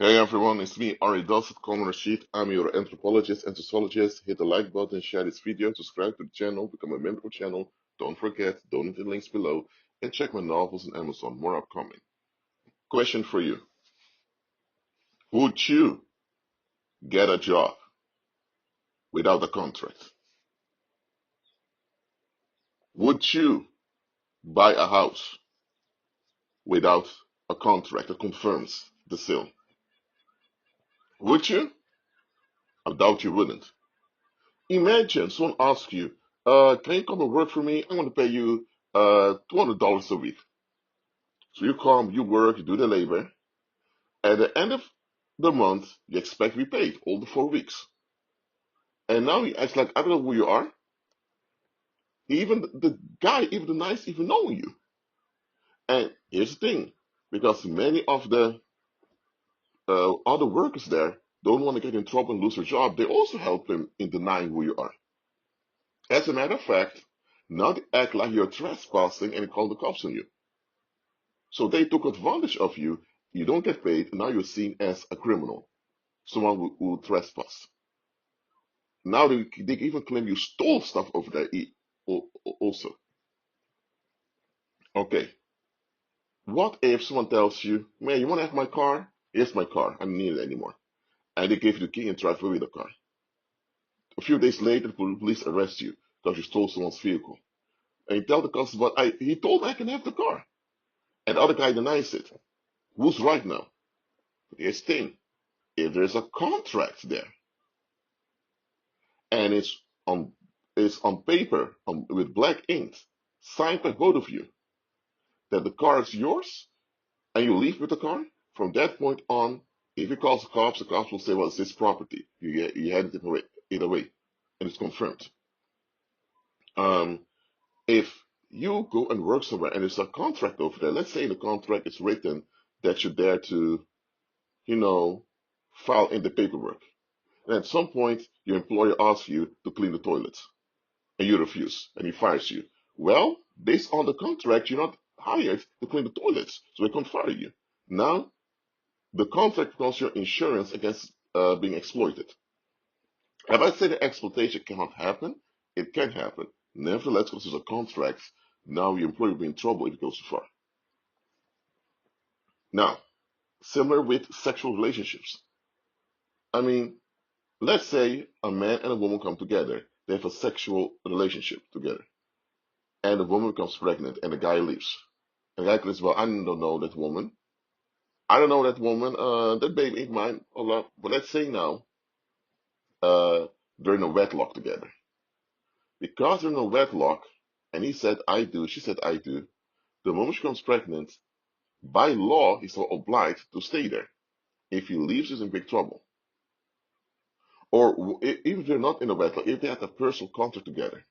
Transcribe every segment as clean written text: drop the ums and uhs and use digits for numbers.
Hey everyone, it's me, Ari Dawson, Common Rashid. I'm your anthropologist and sociologist. Hit the like button, share this video, subscribe to the channel, become a member of the channel. Don't forget, donate the links below, and check my novels on Amazon. More upcoming. Question for you. Would you get a job without a contract? Would you buy a house without a contract that confirms the sale? Would you? I doubt you wouldn't. Imagine someone asks you, can you come and work for me? I'm going to pay you $200 a week. So you come, you work, you do the labor. At the end of the month, you expect to be paid all the 4 weeks. And now you act like I don't know who you are. Even the guy, even the nice, even knowing you. And here's the thing, because many of the other workers there don't want to get in trouble and lose their job, they also help them in denying who you are. As a matter of fact, now they act like you're trespassing and they call the cops on you. So they took advantage of you. You don't get paid, and now you're seen as a criminal, someone who trespassed. Now they even claim you stole stuff over there also. Okay, what if someone tells you, man, you want to have my car? Here's my car. I don't need it anymore. And they give you the key and drive away with the car. A few days later, the police arrest you because you stole someone's vehicle. And you tell the customer, he told me I can have the car. And the other guy denies it. Who's right now? Here's the thing. If there's a contract there, and on it's on paper with black ink, signed by both of you, that the car is yours, and you leave with the car. From that point on, if he calls the cops will say, "Well, it's his property. You handed it away, and it's confirmed." Um, if you go and work somewhere and there's a contract over there, let's say in the contract it's written that you're there to, you know, file in the paperwork, and at some point your employer asks you to clean the toilets and you refuse, and he fires you. Well, based on the contract, you're not hired to clean the toilets, so they can't fire you. Now, the contract becomes your insurance against being exploited. If I say that exploitation cannot happen, it can happen. Nevertheless, because there's a contract, now your employer will be in trouble if it goes too far. Now, similar with sexual relationships. I mean, let's say a man and a woman come together, they have a sexual relationship together, and the woman becomes pregnant, and the guy leaves. And the guy says, "Well, I don't know that woman. I don't know that woman. That baby ain't mine." But let's say now, uh, they're in a wedlock together. Because they're in a wedlock, and he said, "I do," she said, "I do." The moment she becomes pregnant, by law, he's not obliged to stay there. If he leaves, he's in big trouble. Or even if they're not in a wedlock, if they had a personal contract together,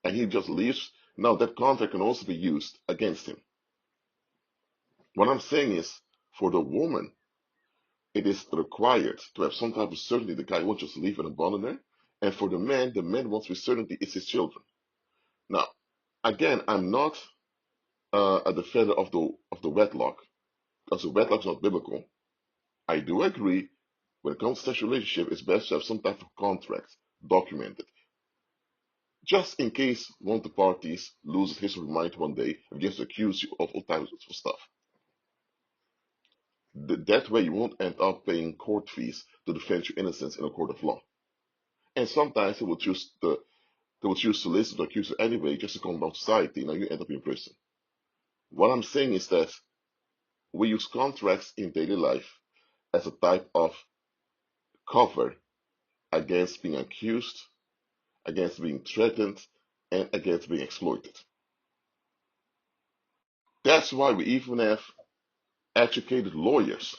and he just leaves, now that contract can also be used against him. What I'm saying is, for the woman, it is required to have some type of certainty the guy won't just leave and abandon her. And for the man wants with certainty it's his children. Now, again, I'm not a defender of the wedlock, because the wedlock is not biblical. I do agree when it comes to sexual relationship, it's best to have some type of contract documented, just in case one of the parties loses his or her mind one day and begins to accuse you of all types of stuff. That way, you won't end up paying court fees to defend your innocence in a court of law. And sometimes they will choose to listen to the accuser anyway just to calm down society. Now you end up in prison. What I'm saying is that we use contracts in daily life as a type of cover against being accused, against being threatened, and against being exploited. That's why we even have educated lawyers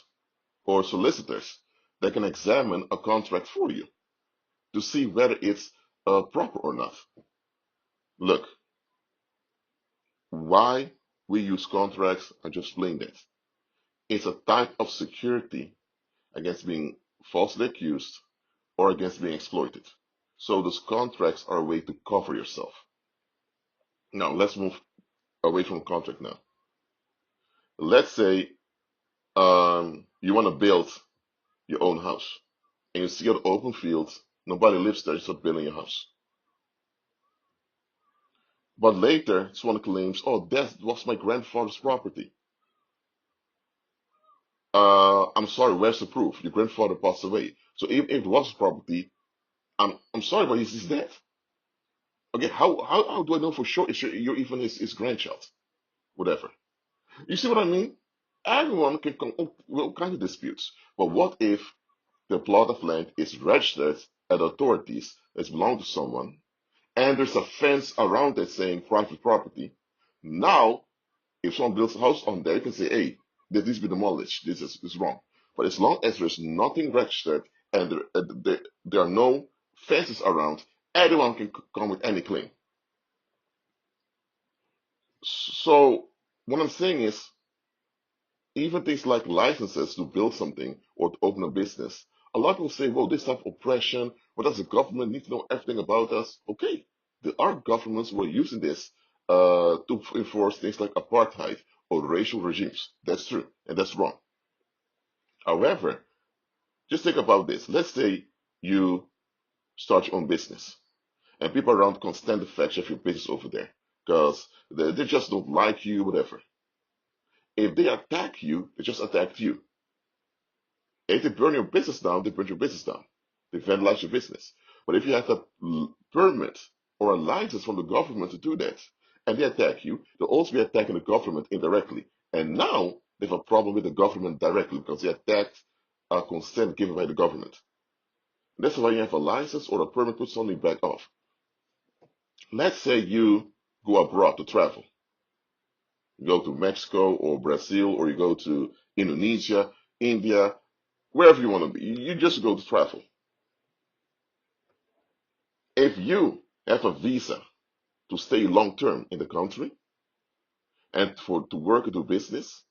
or solicitors that can examine a contract for you to see whether it's proper or not. Look, why we use contracts, I just explained that. It's a type of security against being falsely accused or against being exploited. So those contracts are a way to cover yourself. Now let's move away from contract now. Let's say You want to build your own house, and you see an open field, nobody lives there, you start building your house. But later, someone claims, oh, that was my grandfather's property. I'm sorry, where's the proof? Your grandfather passed away. So even if it was his property, I'm sorry, but he's dead. Okay, how do I know for sure if you're even his grandchild? Whatever. You see what I mean? Everyone can come up with all kinds of disputes. But what if the plot of land is registered at authorities that belong to someone, and there's a fence around it saying private property? Now, if someone builds a house on there, you can say, hey, this needs to be demolished. This is wrong. But as long as there's nothing registered and there are no fences around, anyone can come with any claim. So what I'm saying is, even things like licenses to build something or to open a business, a lot of people say, well, this type of oppression, what does the government need to know everything about us? Okay, there are governments who are using this to enforce things like apartheid or racial regimes. That's true, and that's wrong. However, just think about this. Let's say you start your own business, and people around can stand the fact of your business over there because they just don't like you, whatever. If they attack you, they just attacked you. If they burn your business down, they burn your business down. They vandalize your business. But if you have a permit or a license from the government to do that, and they attack you, they'll also be attacking the government indirectly. And now they have a problem with the government directly because they attacked a consent given by the government. That's why you have a license or a permit put something back off. Let's say you go abroad to travel. You go to Mexico or Brazil, or you go to Indonesia, India, wherever you want to be. You just go to travel. If you have a visa to stay long term in the country and to work or do business,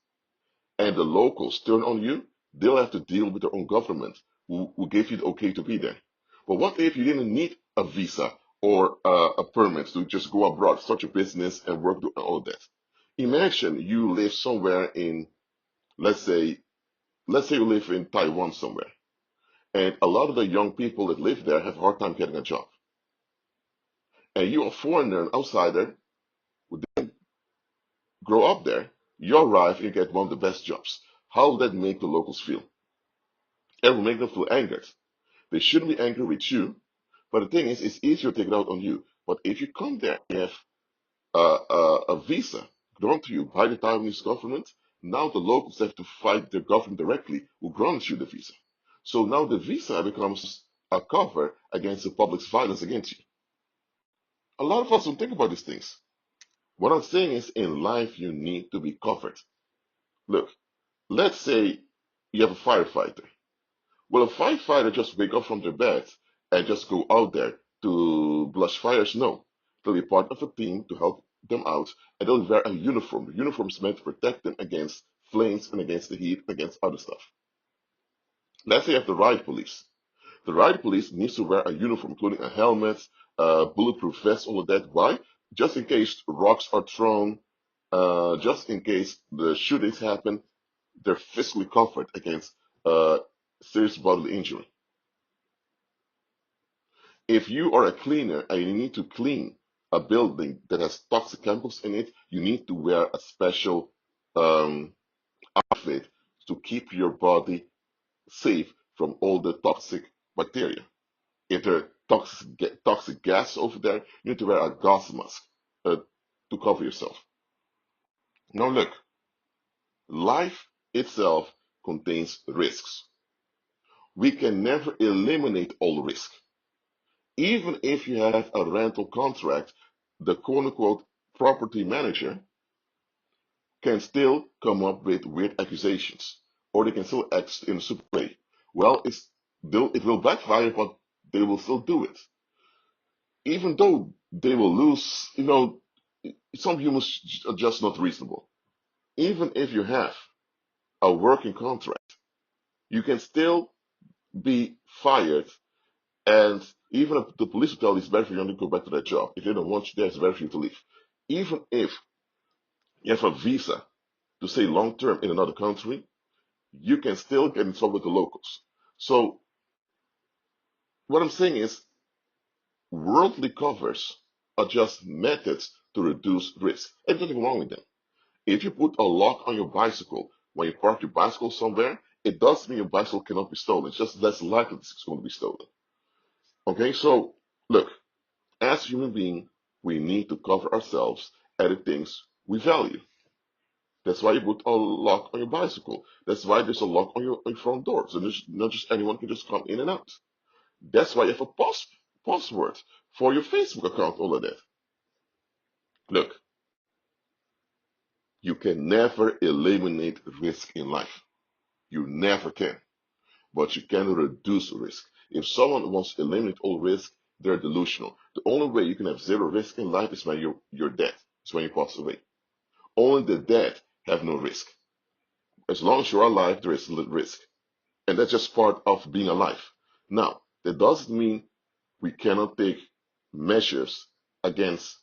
and the locals turn on you, they'll have to deal with their own government who gave you the okay to be there. But what if you didn't need a visa or a permit to just go abroad, start your business, and work do all that? Imagine you live somewhere in, let's say, let's say you live in Taiwan somewhere, and a lot of the young people that live there have a hard time getting a job. And you're a foreigner, an outsider, who didn't grow up there. You arrive and you get one of the best jobs. How will that make the locals feel? It will make them feel angered. They shouldn't be angry with you, but the thing is, it's easier to take it out on you. But if you come there and have a visa granted to you by the Taiwanese government, now the locals have to fight their government directly who grants you the visa. So now the visa becomes a cover against the public's violence against you. A lot of us don't think about these things. What I'm saying is, in life, you need to be covered. Look, let's say you have a firefighter. Will a firefighter just wake up from their bed and just go out there to blush fires? No. They'll be part of a team to help them out, and they'll wear a uniform. The uniform is meant to protect them against flames and against the heat and against other stuff. Let's say you have the riot police. The riot police needs to wear a uniform, including a helmet, bulletproof vest, all of that. Why? Just in case rocks are thrown, just in case the shootings happen, they're physically covered against serious bodily injury. If you are a cleaner and you need to clean a building that has toxic chemicals in it, you need to wear a special um, outfit to keep your body safe from all the toxic bacteria. If there are toxic gas over there, you need to wear a gas mask uh, to cover yourself. Now, look, life itself contains risks. We can never eliminate all risk. Even if you have a rental contract, the quote unquote property manager can still come up with weird accusations, or they can still act in a super way. Well, it will backfire, but they will still do it. Even though they will lose, some humans are just not reasonable. Even if you have a working contract, you can still be fired. And even if the police will tell you it's better for you to go back to that job, if they don't want you there, it's better for you to leave. Even if you have a visa to stay long term in another country, you can still get in trouble with the locals. So what I'm saying is worldly covers are just methods to reduce risk. There's nothing wrong with them. If you put a lock on your bicycle when you park your bicycle somewhere, it does mean your bicycle cannot be stolen. It's just less likely it's going to be stolen. Okay, so look, as human beings, we need to cover ourselves at the things we value. That's why you put a lock on your bicycle. That's why there's a lock on your front door. So there's not just anyone can just come in and out. That's why you have a password for your Facebook account, all of that. Look, you can never eliminate risk in life. You never can. But you can reduce risk. If someone wants to eliminate all risk, they're delusional. The only way you can have zero risk in life is when you're dead. It's when you pass away. Only the dead have no risk. As long as you're alive, there is risk. And that's just part of being alive. Now, that doesn't mean we cannot take measures against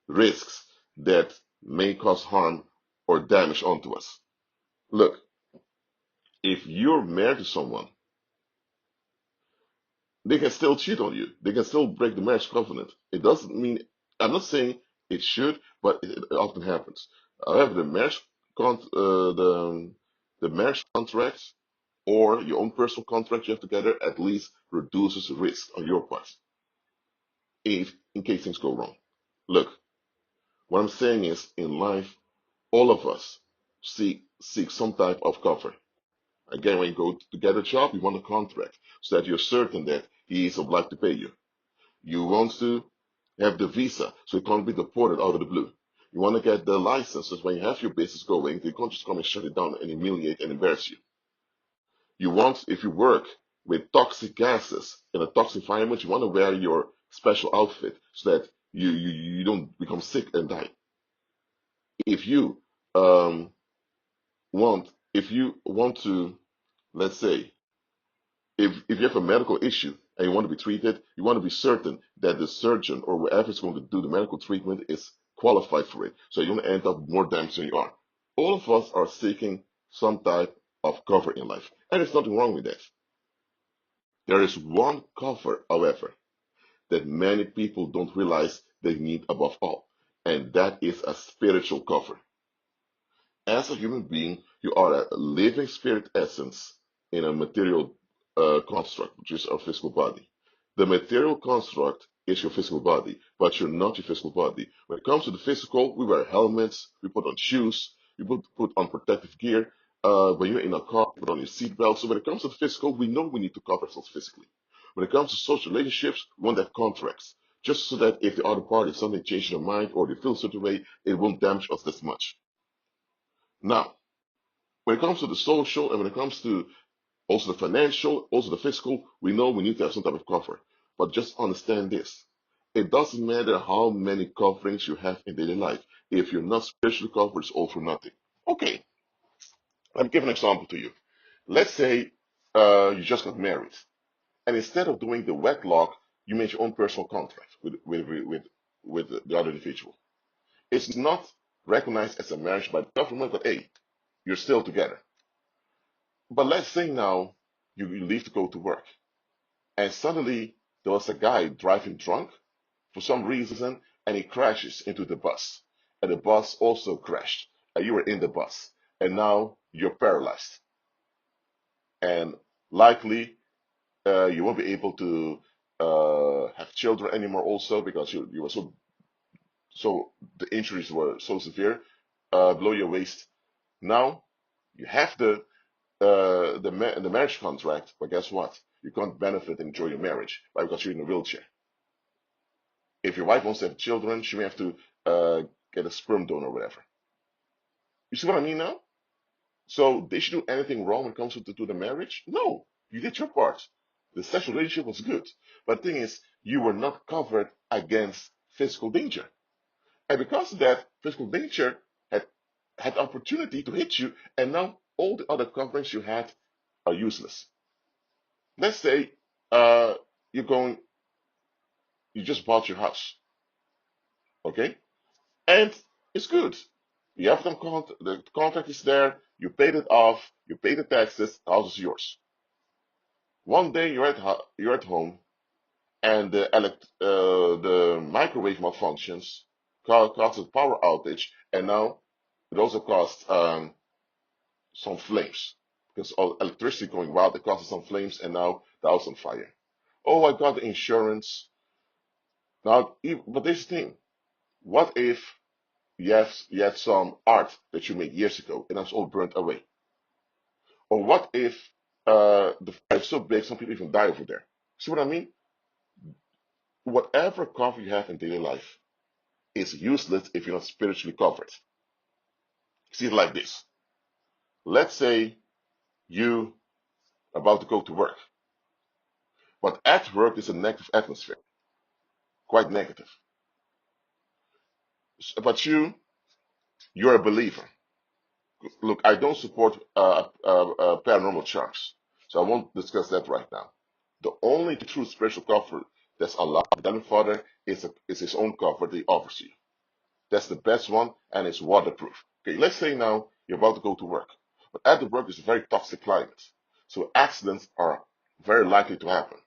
risks that may cause harm or damage onto us. Look, if you're married to someone, they can still cheat on you. They can still break the marriage covenant. It doesn't mean, I'm not saying it should, but it often happens. However, the marriage contract or your own personal contract you have together at least reduces risk on your part if in case things go wrong. Look, what I'm saying is in life, all of us seek some type of cover. Again, when you go to get a job, you want a contract so that you're certain that he is obliged to pay you. You want to have the visa so you can't be deported out of the blue. You want to get the licenses when you have your business going, you can't just come and shut it down and humiliate and embarrass you. You want, if you work with toxic gases in a toxic environment, you want to wear your special outfit so that you don't become sick and die. If you um, if you want to, let's say, if you have a medical issue and you want to be treated, you want to be certain that the surgeon or whoever is going to do the medical treatment is qualified for it. So you don't end up more damaged than you are. All of us are seeking some type of cover in life. And there's nothing wrong with that. There is one cover, however, that many people don't realize they need above all, and that is a spiritual cover. As a human being, you are a living spirit essence in a material construct, which is our physical body. The material construct is your physical body, but you're not your physical body. When it comes to the physical, we wear helmets, we put on shoes, we put on protective gear. When you're in a car, you put on your seatbelt. So when it comes to the physical, we know we need to cover ourselves physically. When it comes to social relationships, we want to have contracts, just so that if the other party, something changes their mind or they feel a certain way, it won't damage us this much. Now, when it comes to the social and when it comes to also the financial, also the physical, we know we need to have some type of cover. But just understand this. It doesn't matter how many coverings you have in daily life. If you're not spiritually covered, it's all for nothing. Okay, let me give an example to you. Let's say you just got married, and instead of doing the wedlock, you made your own personal contract with the other individual. It's not recognized as a marriage by the government, but hey, you're still together. But let's say now you leave to go to work, and suddenly there was a guy driving drunk for some reason, and he crashes into the bus, and the bus also crashed, and you were in the bus, and now you're paralyzed, and likely you won't be able to have children anymore, also because you were so the injuries were so severe below your waist. Now you have the marriage contract, but guess what? You can't benefit and enjoy your marriage, right? Because you're in a wheelchair. If your wife wants to have children, she may have to get a sperm donor or whatever. You see what I mean now? So did she do anything wrong when it comes to the marriage? No, you did your part. The sexual relationship was good, but the thing is, you were not covered against physical danger, and because of that, physical danger had opportunity to hit you, and now all the other coverings you had are useless. Let's say you're going, you just bought your house, okay, and it's good. You have the contract is there. You paid it off, you paid the taxes, the house is yours. One day you're at home and the microwave malfunctions, causes power outage, and now it also caused some flames because all electricity going wild. It causes some flames, and now the house on fire. Oh, I got the insurance. Now, but this thing, what if you had some art that you made years ago and it's all burnt away? Or what if the fire is so big some people even die over there? See what I mean? Whatever cover you have in daily life is useless if you're not spiritually covered. See it like this. Let's say you about to go to work, but at work there's a negative atmosphere, quite negative. But you're a believer. Look, I don't support paranormal charms, so I won't discuss that right now. The only true spiritual comfort that's allowed the Heavenly Father is His own comfort that He offers you. That's the best one, and it's waterproof. Okay, let's say now you're about to go to work, but at the work is a very toxic climate, so accidents are very likely to happen.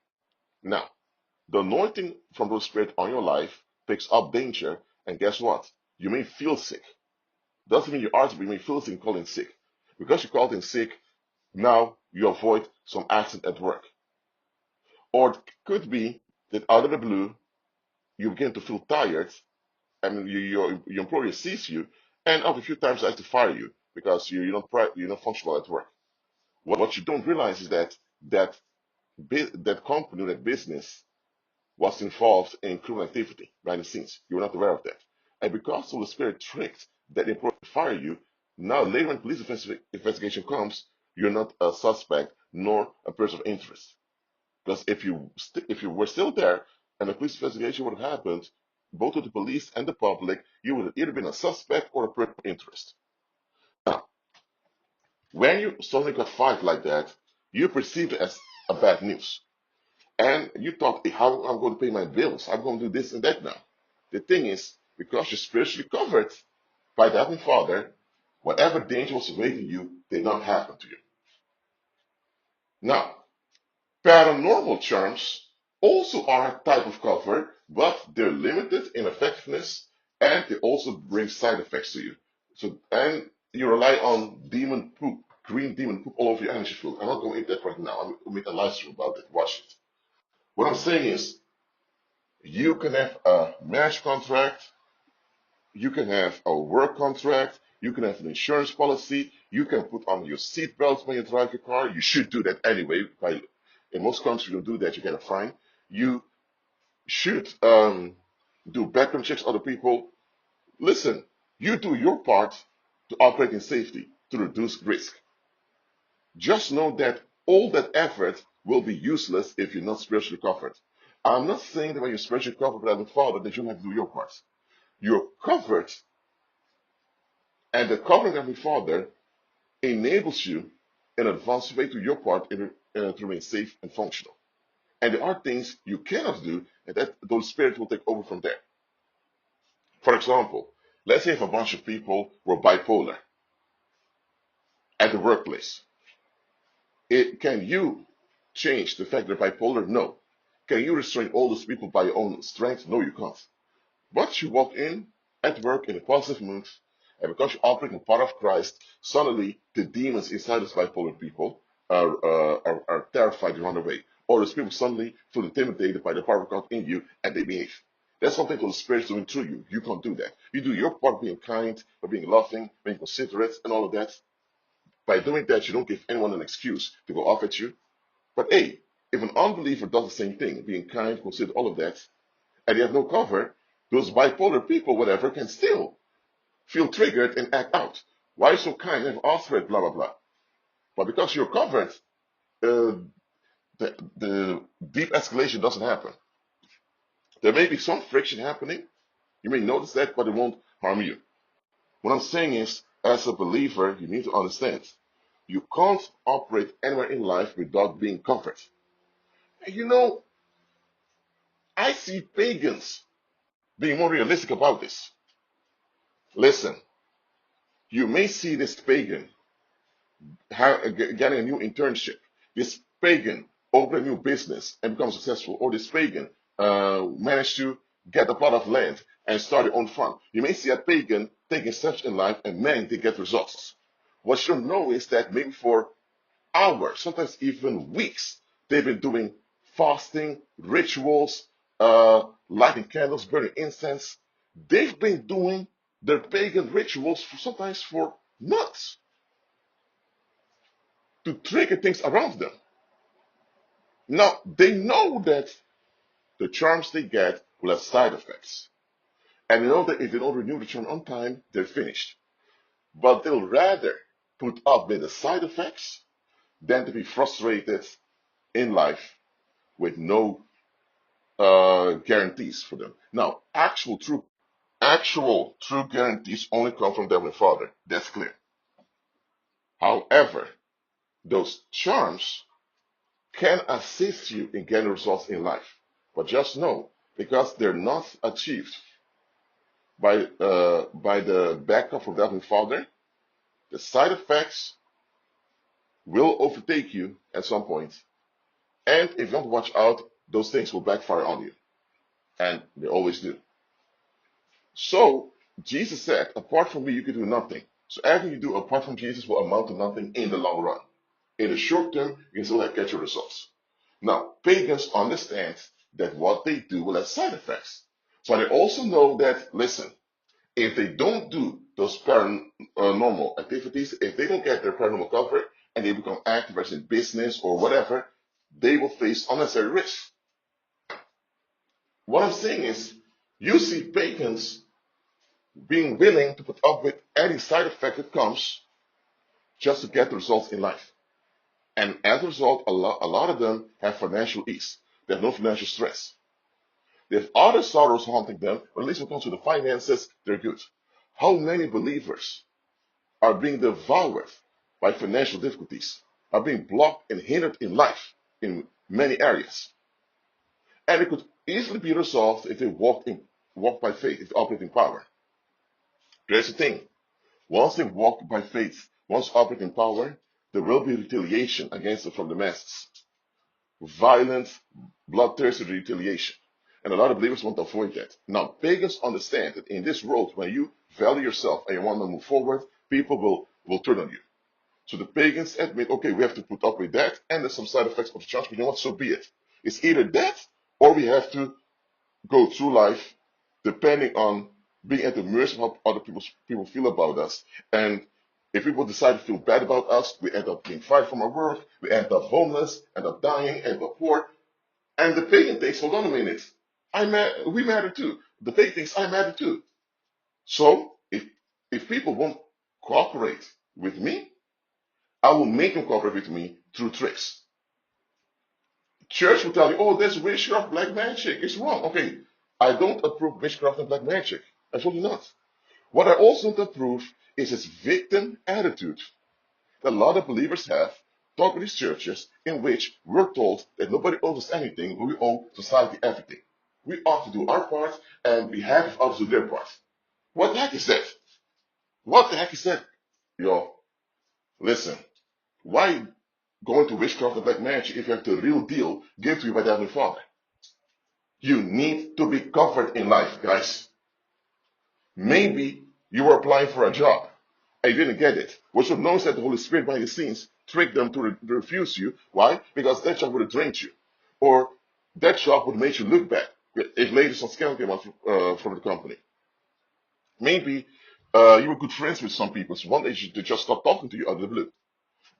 Now, the anointing from the Spirit on your life picks up danger, and guess what? You may feel sick. Doesn't mean you are, but you may feel sick and call in sick. Because you called in sick, now you avoid some accident at work. Or it could be that out of the blue, you begin to feel tired, and your employer sees you, and after a few times has to fire you because you're not functional at work. What you don't realize is that that company, that business, was involved in criminal activity behind the scenes. You were not aware of that. And because the Holy Spirit tricked that employer to fire you, now later when police investigation comes, you're not a suspect nor a person of interest. Because if you were still there and the police investigation would have happened, both to the police and the public, you would have either been a suspect or a person of interest. Now, when you suddenly got fired like that, you perceived it as a bad news. And you thought, "Hey, how I'm going to pay my bills? I'm going to do this and that now." The thing is, because you're spiritually covered by the Heavenly Father, whatever danger was awaiting you did not happen to you. Now, paranormal charms also are a type of cover, but they're limited in effectiveness and they also bring side effects to you. And you rely on demon poop, green demon poop all over your energy field. I'm not going to eat that right now. I'll make a live stream about it. Watch it. What I'm saying is, you can have a marriage contract, you can have a work contract, you can have an insurance policy, you can put on your seatbelt when you drive your car. You should do that anyway. In most countries, you don't do that, you get a fine. You should do background checks on other people. Listen, you do your part to operate in safety, to reduce risk. Just know that all that effort will be useless if you're not spiritually covered. I'm not saying that when you're spiritually covered by the Father that you don't have to do your part. You're covered, and the covering of the Father enables you in an advanced way to your part to remain safe and functional. And there are things you cannot do, and that those spirits will take over from there. For example, let's say if a bunch of people were bipolar at the workplace. Can you change the fact they're bipolar? No. Can you restrain all those people by your own strength? No, you can't. But you walk in at work in a positive mood, and because you operate in the power of Christ, suddenly the demons inside those bipolar people are terrified and run away. Or those people suddenly feel intimidated by the power of God in you and they behave. That's something that the Spirit is doing through you. You can't do that. You do your part being kind, by being loving, being considerate, and all of that. By doing that, you don't give anyone an excuse to go off at you. But hey, if an unbeliever does the same thing, being kind, considerate, all of that, and they have no cover, those bipolar people, whatever, can still feel triggered and act out. Why so kind and ask for it, blah, blah, blah. But because you're covered, the deep escalation doesn't happen. There may be some friction happening. You may notice that, but it won't harm you. What I'm saying is, as a believer, you need to understand you can't operate anywhere in life without being covered. And I see pagans being more realistic about this. Listen, you may see this pagan getting a new internship. This pagan open a new business and become successful, or this pagan managed to get a plot of land and start their own farm. You may see a pagan taking steps in life and man, they get results. What you don't know is that maybe for hours, sometimes even weeks, they've been doing fasting, rituals, lighting candles, burning incense. They've been doing their pagan rituals for sometimes for months to trigger things around them. Now, they know that the charms they get will have side effects. And they know that if they don't renew the charm on time, they're finished. But they'll rather put up with the side effects than to be frustrated in life with no guarantees for them. Now, actual true guarantees only come from the Heavenly Father. That's clear. However, those charms can assist you in getting results in life. But just know, because they're not achieved by the backup from the Heavenly Father, the side effects will overtake you at some point. And if you don't watch out, those things will backfire on you. And they always do. So, Jesus said, apart from me, you can do nothing. So everything you do apart from Jesus will amount to nothing in the long run. In the short term, you can still get your results. Now, pagans understand that what they do will have side effects. But they also know that, listen, if they don't do those paranormal activities, if they don't get their paranormal cover, and they become activists in business or whatever, they will face unnecessary risks. What I'm saying is, you see pagans being willing to put up with any side effect that comes just to get the results in life. And as a result, a lot of them have financial ease. They have no financial stress. They have other sorrows haunting them, but at least when it comes to the finances, they're good. How many believers are being devoured by financial difficulties, are being blocked and hindered in life in many areas? And it could easily be resolved if they walk by faith, if they operate in power. There's the thing. Once they walk by faith, once operate in power, there will be retaliation against them from the masses. Violent, bloodthirsty retaliation. And a lot of believers want to avoid that. Now, pagans understand that in this world, when you value yourself and you want to move forward, people will turn on you. So the pagans admit, okay, we have to put up with that, and there's some side effects of the church, but you know what, so be it. It's either that, or we have to go through life depending on being at the mercy of how other people feel about us. And if people decide to feel bad about us, we end up being fired from our work, we end up homeless, end up dying, end up poor. And the pagan thinks, hold on a minute, we matter too. The pagan thinks I matter too. So if people won't cooperate with me, I will make them cooperate with me through tricks. Church will tell you, oh, there's witchcraft, black magic. It's wrong. Okay, I don't approve witchcraft and black magic. Absolutely not. What I also don't approve is this victim attitude that a lot of believers have taught with these churches, in which we're told that nobody owes us anything, but we owe society everything. We ought to do our part, and we have if others do their part. What the heck is that? What the heck is that? Yo, listen, why go into witchcraft and black magic if you have the real deal given to you by the Heavenly Father? You need to be covered in life, guys. Maybe you were applying for a job and you didn't get it. What you know is that the Holy Spirit behind the scenes tricked them to refuse you. Why? Because that job would have drained you. Or that job would have made you look bad if later some scandal came out from the company. Maybe you were good friends with some people, so one day they just stopped talking to you out of the blue.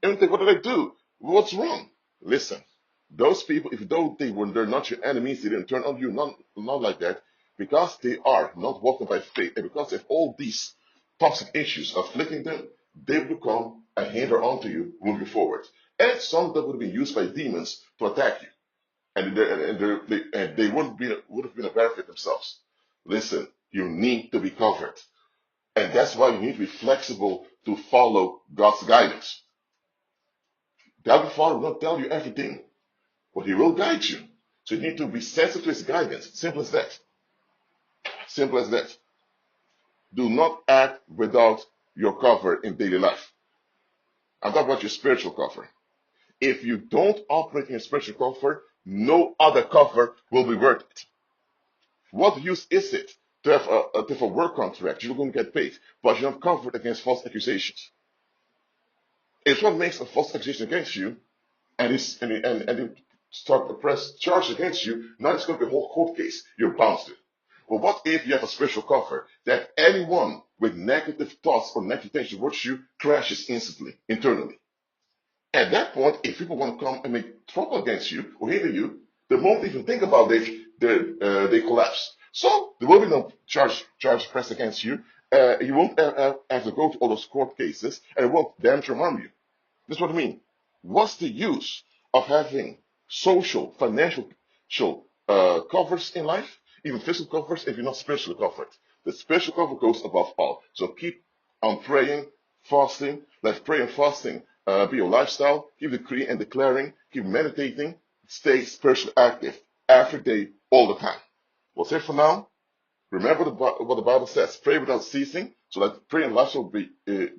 And you think, what did I do? What's wrong? Listen, those people, if though they're not your enemies, they didn't turn on you, not like that, because they are not walking by faith, and because of all these toxic issues afflicting them, they become a hinder onto you moving forward. And some of them would have been used by demons to attack you, and they would have been a benefit themselves. Listen, you need to be covered, and that's why you need to be flexible to follow God's guidance. God the Father will not tell you everything, but He will guide you. So you need to be sensitive to His guidance. Simple as that. Simple as that. Do not act without your cover in daily life. I'm talking about your spiritual cover. If you don't operate in your spiritual cover, no other cover will be worth it. What use is it to have a work contract? You're going to get paid, but you're not covered against false accusations. If someone makes a false accusation against you, and they start a press charge against you, now it's going to be a whole court case. You're bound to. Well, what if you have a spiritual cover that anyone with negative thoughts or negative intention towards you crashes instantly, internally? At that point, if people want to come and make trouble against you or hinder you, the moment they even think about it, they collapse. So there will be no charge pressed against you. You won't have to go to all those court cases, and it won't damage or harm you. This is what I mean. What's the use of having social, financial covers in life, even physical covers, if you're not spiritually covered? The spiritual cover goes above all. So keep on praying, fasting. Let prayer and fasting be your lifestyle. Keep decreeing and declaring. Keep meditating. Stay spiritually active every day, all the time. Well, that's it for now. Remember what the Bible says: pray without ceasing. So let prayer and lifestyle be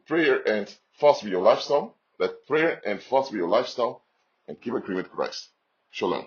prayer and fast be your lifestyle. Let prayer and fast be your lifestyle, and keep agreeing with Christ. Shalom.